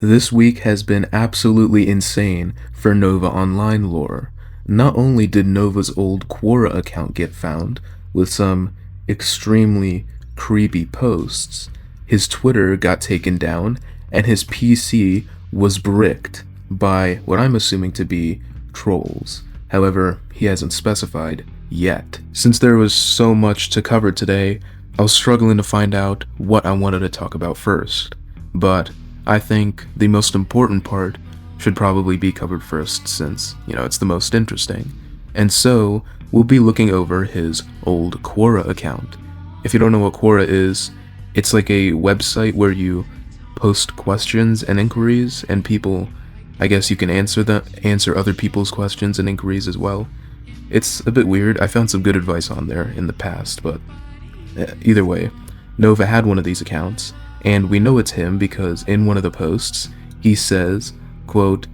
This week has been absolutely insane for Nova Online lore. Not only did Nova's old Quora account get found, with some extremely creepy posts, his Twitter got taken down, and his PC was bricked by what I'm assuming to be trolls. However, he hasn't specified yet. Since there was so much to cover today, I was struggling to find out what I wanted to talk about first. But I think the most important part should probably be covered first since, it's the most interesting. And so, we'll be looking over his old Quora account. If you don't know what Quora is, it's like a website where you post questions and inquiries, and people, I guess you can answer other people's questions and inquiries as well. It's a bit weird. I found some good advice on there in the past, but either way, Nova had one of these accounts, and we know it's him because in one of the posts, he says, quote,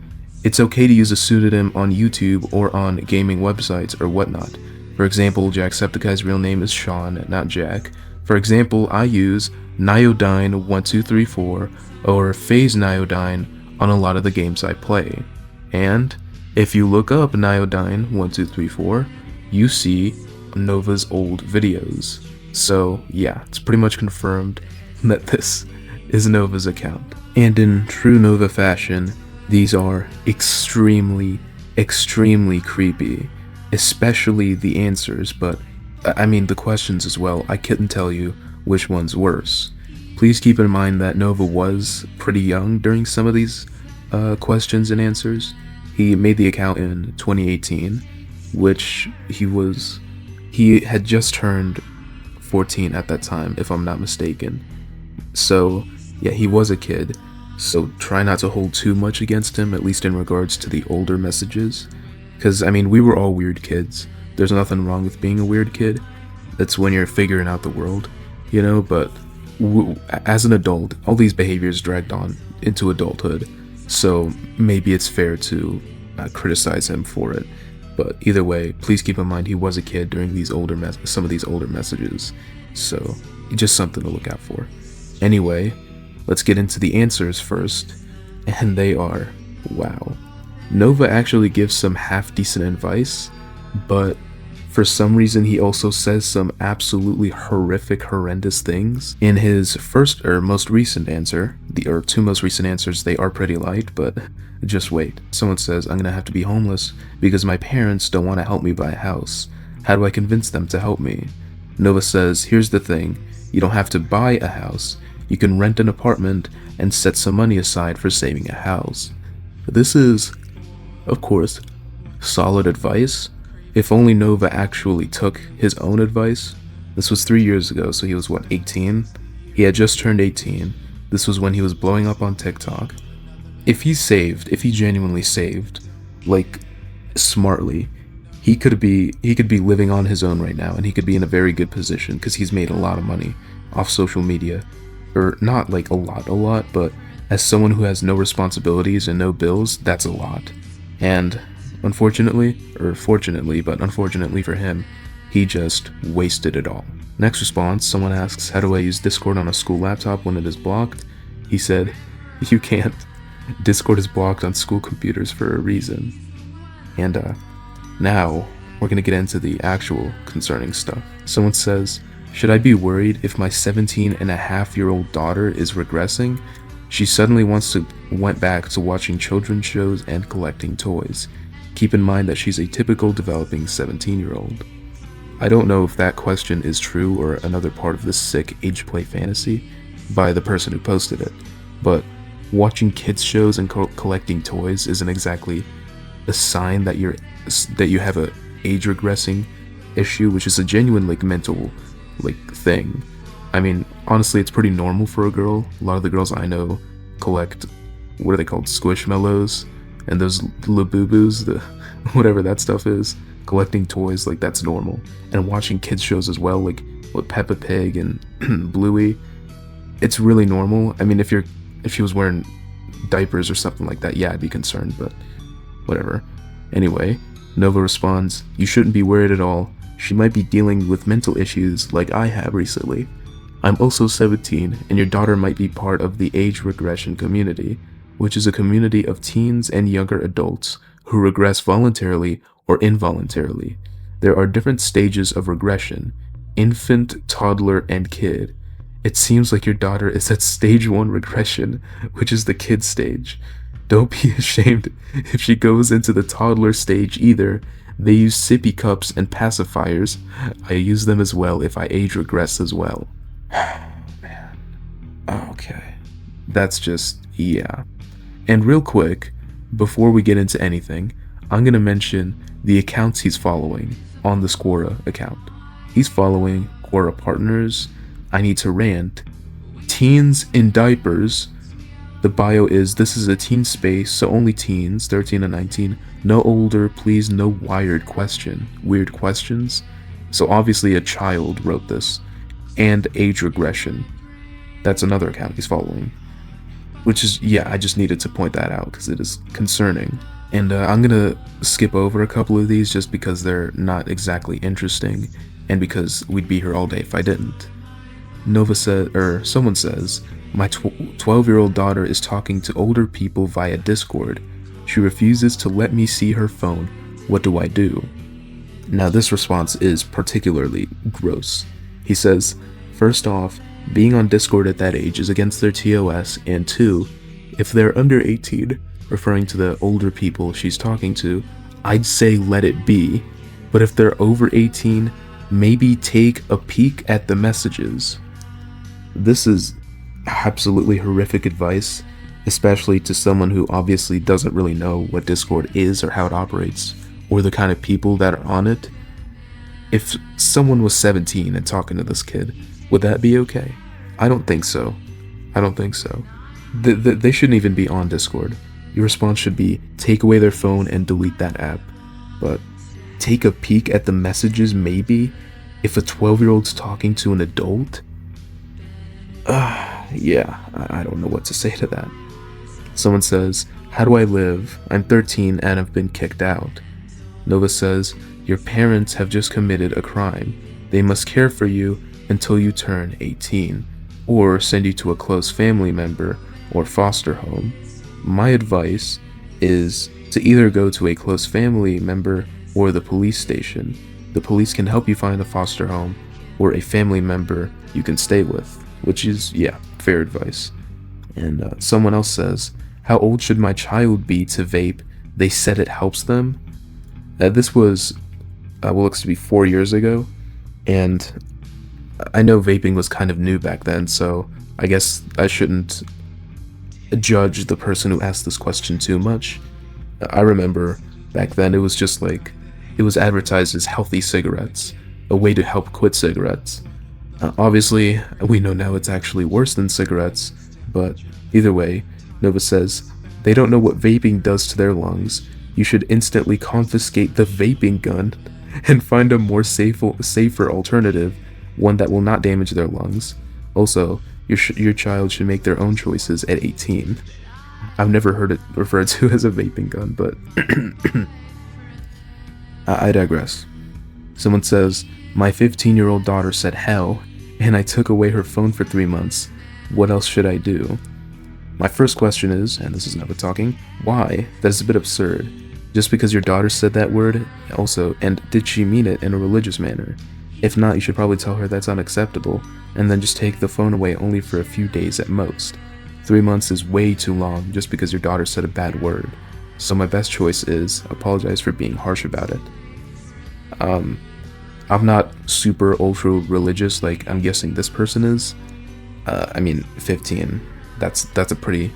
"It's okay to use a pseudonym on YouTube or on gaming websites or whatnot. For example, Jacksepticeye's real name is Sean, not Jack. For example, I use Niodyne1234 or Phase Niodyne on a lot of the games I play. And if you look up Niodyne1234, you see Nova's old videos. So yeah, it's pretty much confirmed that this is Nova's account. And in true Nova fashion, these are extremely creepy, especially the answers, but I mean the questions as well. I couldn't tell you which one's worse. Please keep in mind that Nova was pretty young during some of these questions and answers. He made the account in 2018, which he had just turned 14 at that time, if I'm not mistaken. So yeah, he was a kid, so try not to hold too much against him, at least in regards to the older messages, because I mean, we were all weird kids. There's nothing wrong with being a weird kid. That's when you're figuring out the world, but as an adult, all these behaviors dragged on into adulthood, so maybe it's fair to criticize him for it. But either way, please keep in mind he was a kid during some of these older messages, so just something to look out for. Anyway, let's get into the answers first, and they are, wow. Nova actually gives some half-decent advice, but for some reason he also says some absolutely horrendous things. In his most recent answer, two most recent answers, they are pretty light, but just wait. Someone says, "I'm gonna have to be homeless because my parents don't want to help me buy a house. How do I convince them to help me?" Nova says, "Here's the thing, you don't have to buy a house. You can rent an apartment and set some money aside for saving a house." This is, of course, solid advice. If only Nova actually took his own advice. This was 3 years ago, so he was 18? He had just turned 18. This was when he was blowing up on TikTok. If he genuinely saved, like, smartly, he could be living on his own right now, and he could be in a very good position because he's made a lot of money off social media. Or not like a lot, but as someone who has no responsibilities and no bills, that's a lot. And unfortunately for him, he just wasted it all. Next response, someone asks, "How do I use Discord on a school laptop when it is blocked?" He said, "You can't. Discord is blocked on school computers for a reason." And now we're gonna get into the actual concerning stuff. Someone says, "Should I be worried if my 17-and-a-half-year-old daughter is regressing? She suddenly went back to watching children's shows and collecting toys. Keep in mind that she's a typical developing 17-year-old. I don't know if that question is true or another part of this sick age play fantasy by the person who posted it, but watching kids shows and collecting toys isn't exactly a sign that you have a age regressing issue, which is a genuine mental thing. I mean, honestly, it's pretty normal for a girl. A lot of the girls I know collect, what are they called, squishmallows, and those Labubu's, whatever that stuff is. Collecting toys, that's normal. And watching kids shows as well, with Peppa Pig and Bluey, it's really normal. I mean, if she was wearing diapers or something like that, yeah, I'd be concerned, but whatever. Anyway, Nova responds, "You shouldn't be worried at all. She might be dealing with mental issues like I have recently. I'm also 17, and your daughter might be part of the age regression community. which is a community of teens and younger adults who regress voluntarily or involuntarily. There are different stages of regression: infant, toddler, and kid. It seems like your daughter is at stage 1 regression, which is the kid stage. Don't be ashamed if she goes into the toddler stage either. They use sippy cups and pacifiers. I use them as well if I age regress as well. Man. Okay. That's just, yeah. And real quick, before we get into anything, I'm gonna mention the accounts he's following on the Quora account. He's following Quora Partners, I Need to Rant, Teens in Diapers. The bio is, this is a teen space, so only teens, 13 to 19, no older, please, no weird questions. So obviously a child wrote this. And age regression. That's another account he's following. Which is, yeah, I just needed to point that out because it is concerning. And I'm gonna skip over a couple of these just because they're not exactly interesting, and because we'd be here all day if I didn't. Someone says, my 12-year-old daughter is talking to older people via Discord. She refuses to let me see her phone. What do I do? Now this response is particularly gross. He says, first off, being on Discord at that age is against their TOS, and 2, if they're under 18, referring to the older people she's talking to, I'd say let it be. But if they're over 18, maybe take a peek at the messages. This is absolutely horrific advice, especially to someone who obviously doesn't really know what Discord is or how it operates, or the kind of people that are on it. If someone was 17 and talking to this kid, would that be okay? I don't think so. They shouldn't even be on Discord. Your response should be, take away their phone and delete that app. But take a peek at the messages maybe? If a 12-year-old's talking to an adult? Yeah, I don't know what to say to that. Someone says, how do I live? I'm 13 and have been kicked out. Nova says, your parents have just committed a crime. They must care for you until you turn 18, or send you to a close family member or foster home. My advice is to either go to a close family member or the police station. The police can help you find a foster home or a family member you can stay with, which is, yeah, fair advice. And someone else says, how old should my child be to vape? They said it helps them. This was, looks to be 4 years ago, and I know vaping was kind of new back then, so I guess I shouldn't judge the person who asked this question too much. I remember back then it was just like, it was advertised as healthy cigarettes, a way to help quit cigarettes. Obviously, we know now it's actually worse than cigarettes, but either way, Nova says, they don't know what vaping does to their lungs. You should instantly confiscate the vaping gun and find a more safer alternative, one that will not damage their lungs. Also, your child should make their own choices at 18. I've never heard it referred to as a vaping gun, but I digress. Someone says, my 15-year-old daughter said hell, and I took away her phone for 3 months. What else should I do? My first question is, and this is Nova talking, why? That is a bit absurd. Just because your daughter said that word, also, and did she mean it in a religious manner? If not, you should probably tell her that's unacceptable, and then just take the phone away only for a few days at most. 3 months is way too long just because your daughter said a bad word. So my best choice is apologize for being harsh about it. I'm not super ultra religious like I'm guessing this person is. 15. That's a pretty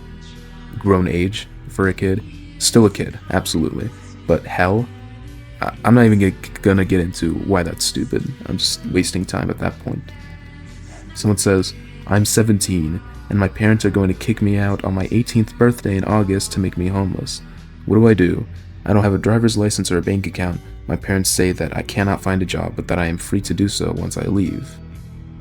grown age for a kid. Still a kid, absolutely. But hell, I'm not even gonna get into why that's stupid. I'm just wasting time at that point. Someone says, I'm 17, and my parents are going to kick me out on my 18th birthday in August to make me homeless. What do I do? I don't have a driver's license or a bank account. My parents say that I cannot find a job, but that I am free to do so once I leave.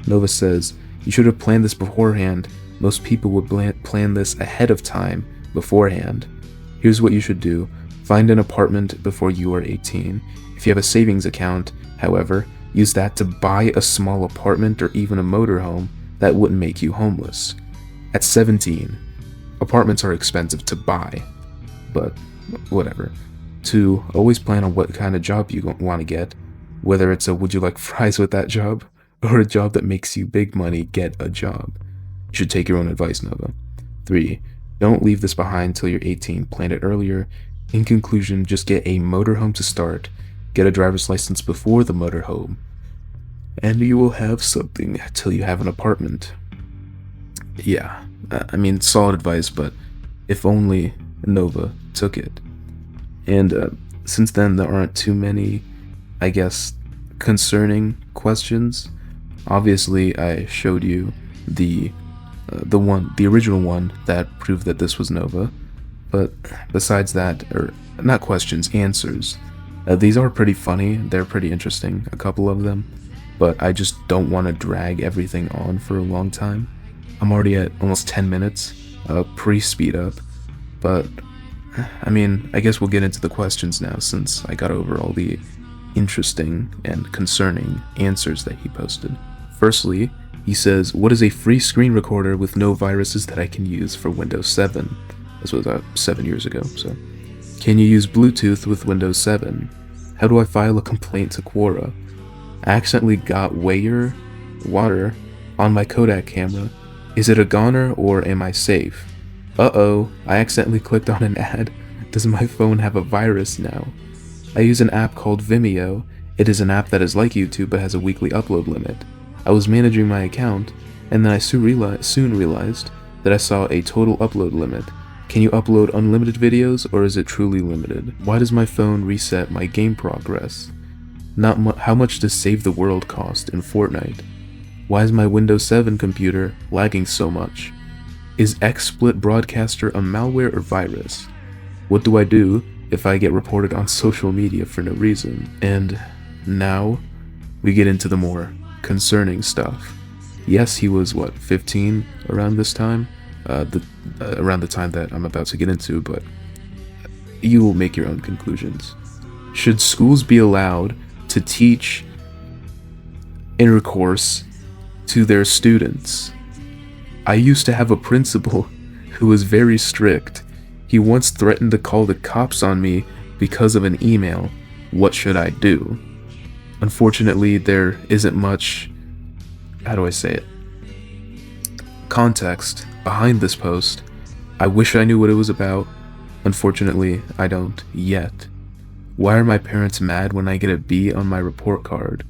Nova says, you should have planned this beforehand. Most people would plan this ahead of time, beforehand. Here's what you should do. Find an apartment before you are 18. If you have a savings account, however, use that to buy a small apartment or even a motorhome that wouldn't make you homeless. At 17, Apartments are expensive to buy, but whatever. 2. Always plan on what kind of job you want to get, whether it's a would you like fries with that job, or a job that makes you big money, get a job. You should take your own advice, Nova. 3. Don't leave this behind till you're 18, plan it earlier. In conclusion, just get a motorhome to start, get a driver's license before the motorhome, and you will have something till you have an apartment. Yeah, I mean, solid advice, but if only Nova took it. And since then, there aren't too many, I guess, concerning questions. Obviously, I showed you the original one that proved that this was Nova. But besides that, or not questions, answers. These are pretty funny. They're pretty interesting, a couple of them. But I just don't want to drag everything on for a long time. I'm already at almost 10 minutes, pre-speed up. But I mean, I guess we'll get into the questions now, since I got over all the interesting and concerning answers that he posted. Firstly, he says, what is a free screen recorder with no viruses that I can use for Windows 7? This was 7 years ago, so. Can you use Bluetooth with Windows 7? How do I file a complaint to Quora? I accidentally got water on my Kodak camera. Is it a goner or am I safe? Uh-oh, I accidentally clicked on an ad. Does my phone have a virus now? I use an app called Vimeo. It is an app that is like YouTube but has a weekly upload limit. I was managing my account, and then I soon realized that I saw a total upload limit. Can you upload unlimited videos, or is it truly limited? Why does my phone reset my game progress? How much does Save the World cost in Fortnite? Why is my Windows 7 computer lagging so much? Is XSplit Broadcaster a malware or virus? What do I do if I get reported on social media for no reason? And now we get into the more concerning stuff. Yes, he was 15 around this time, around the time that I'm about to get into, but you will make your own conclusions. Should schools be allowed to teach intercourse to their students? I used to have a principal who was very strict. He once threatened to call the cops on me because of an email. What should I do? Unfortunately, there isn't much, how do I say it, context behind this post. I wish I knew what it was about. Unfortunately, I don't yet. Why are my parents mad when I get a B on my report card?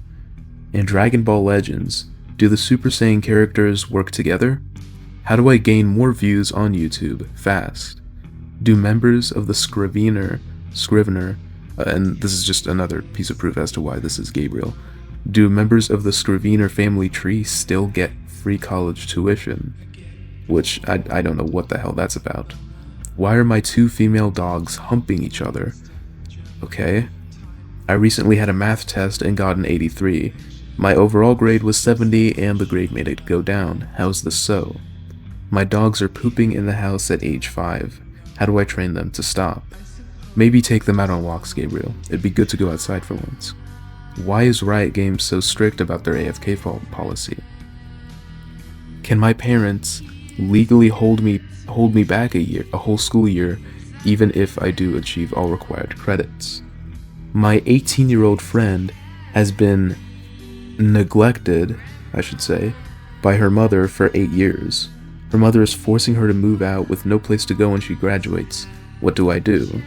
In Dragon Ball Legends, do the Super Saiyan characters work together? How do I gain more views on YouTube fast? Do members of the Scrivener, and this is just another piece of proof as to why this is Gabriel, do members of the Scrivener family tree still get free college tuition? Which, I don't know what the hell that's about. Why are my 2 female dogs humping each other? Okay. I recently had a math test and got an 83. My overall grade was 70 and the grade made it go down. How's this so? My dogs are pooping in the house at age 5. How do I train them to stop? Maybe take them out on walks, Gabriel. It'd be good to go outside for once. Why is Riot Games so strict about their AFK policy? Can my parents legally hold me back a whole school year, even if I do achieve all required credits? My 18-year-old friend has been neglected, I should say, by her mother for 8 years. Her mother is forcing her to move out with no place to go when she graduates. What do I do?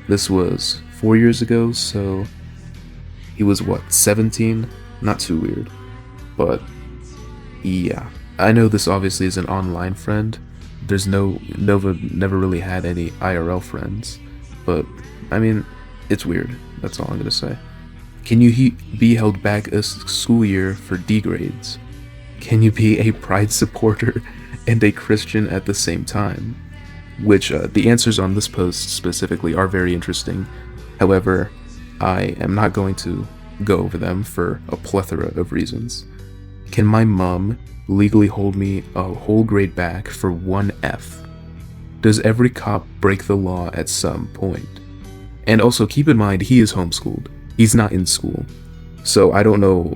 This was 4 years ago, so he was 17? Not too weird. But yeah, I know this obviously is an online friend. There's Nova never really had any IRL friends, but I mean, it's weird. That's all I'm gonna say. Can you be held back a school year for D grades? Can you be a Pride supporter and a Christian at the same time? Which, the answers on this post specifically are very interesting. However, I am not going to go over them for a plethora of reasons. Can my mom legally hold me a whole grade back for 1 F? Does every cop break the law at some point? And also keep in mind, he is homeschooled. He's not in school. So I don't know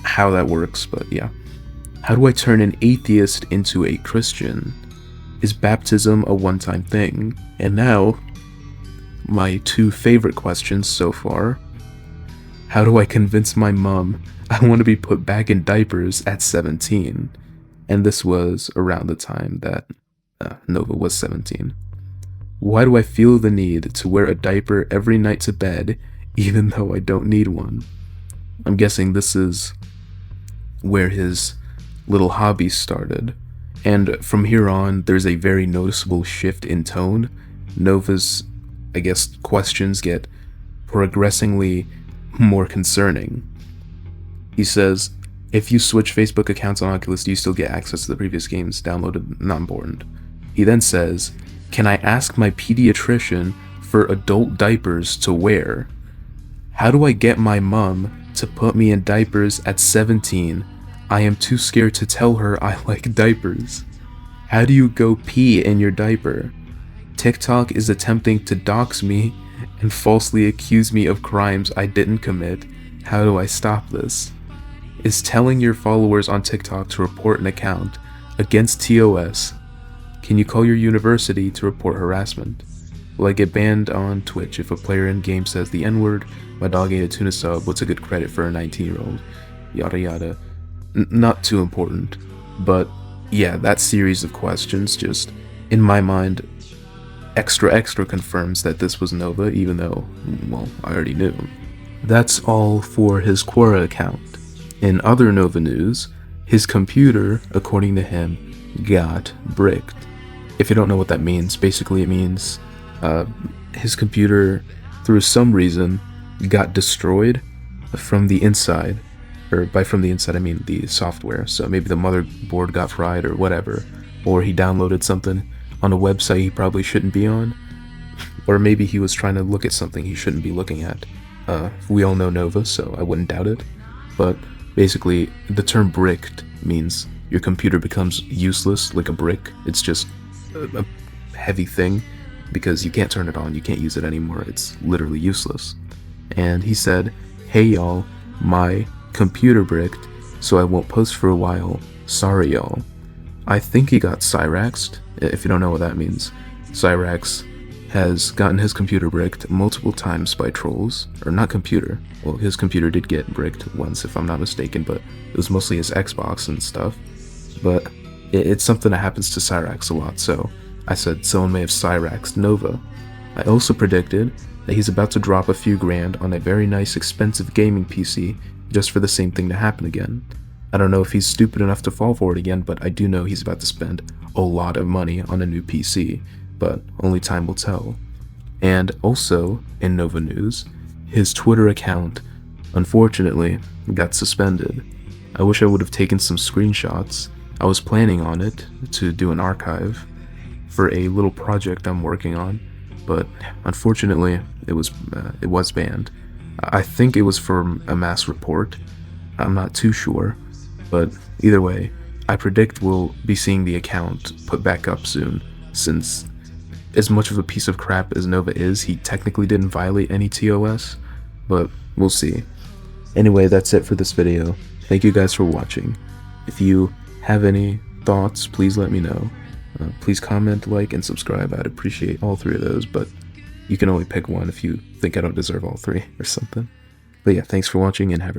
how that works, but yeah. How do I turn an atheist into a Christian? Is baptism a one-time thing? And now, my two favorite questions so far. How do I convince my mom I want to be put back in diapers at 17? And this was around the time that Nova was 17. Why do I feel the need to wear a diaper every night to bed, even though I don't need one? I'm guessing this is where his little hobby started. And from here on, there's a very noticeable shift in tone. Nova's, I guess, questions get progressively more concerning. He says, if you switch Facebook accounts on Oculus, do you still get access to the previous games downloaded? Not important. He then says, can I ask my pediatrician for adult diapers to wear? How do I get my mom to put me in diapers at 17? I am too scared to tell her I like diapers. How do you go pee in your diaper? TikTok is attempting to dox me and falsely accuse me of crimes I didn't commit. How do I stop this? Is telling your followers on TikTok to report an account against TOS? Can you call your university to report harassment? Will I get banned on Twitch if a player in game says the N-word? My dog ate a tuna sub. What's a good credit for a 19-year-old? Yada yada. Not too important, but yeah, that series of questions just, in my mind, extra confirms that this was Nova, even though, well, I already knew. That's all for his Quora account. In other Nova news, his computer, according to him, got bricked. If you don't know what that means, basically it means his computer, through some reason, got destroyed from the inside. Or by from the inside, I mean the software. So maybe the motherboard got fried or whatever. Or he downloaded something on a website he probably shouldn't be on. Or maybe he was trying to look at something he shouldn't be looking at. We all know Nova, so I wouldn't doubt it. But basically, the term bricked means your computer becomes useless, like a brick. It's just a heavy thing, because you can't turn it on, you can't use it anymore, it's literally useless. And he said, hey y'all, my computer bricked, so I won't post for a while, sorry y'all. I think he got Cyraxed, if you don't know what that means. Cyrax has gotten his computer bricked multiple times by trolls, or not computer, well his computer did get bricked once if I'm not mistaken, but it was mostly his Xbox and stuff. But it's something that happens to Cyrax a lot, so I said someone may have Cyraxed Nova. I also predicted that he's about to drop a few grand on a very nice expensive gaming PC just for the same thing to happen again. I don't know if he's stupid enough to fall for it again, but I do know he's about to spend a lot of money on a new PC, but only time will tell. And also, in Nova news, his Twitter account, unfortunately, got suspended. I wish I would have taken some screenshots. I was planning on it to do an archive for a little project I'm working on, but unfortunately it was banned. I think it was for a mass report. I'm not too sure, but either way, I predict we'll be seeing the account put back up soon, since as much of a piece of crap as Nova is, he technically didn't violate any TOS, but we'll see. Anyway, that's it for this video. Thank you guys for watching. If you have any thoughts, please let me know. Please comment, like, and subscribe. I'd appreciate all three of those, but you can only pick one if you think I don't deserve all three or something. But yeah, thanks for watching and have a great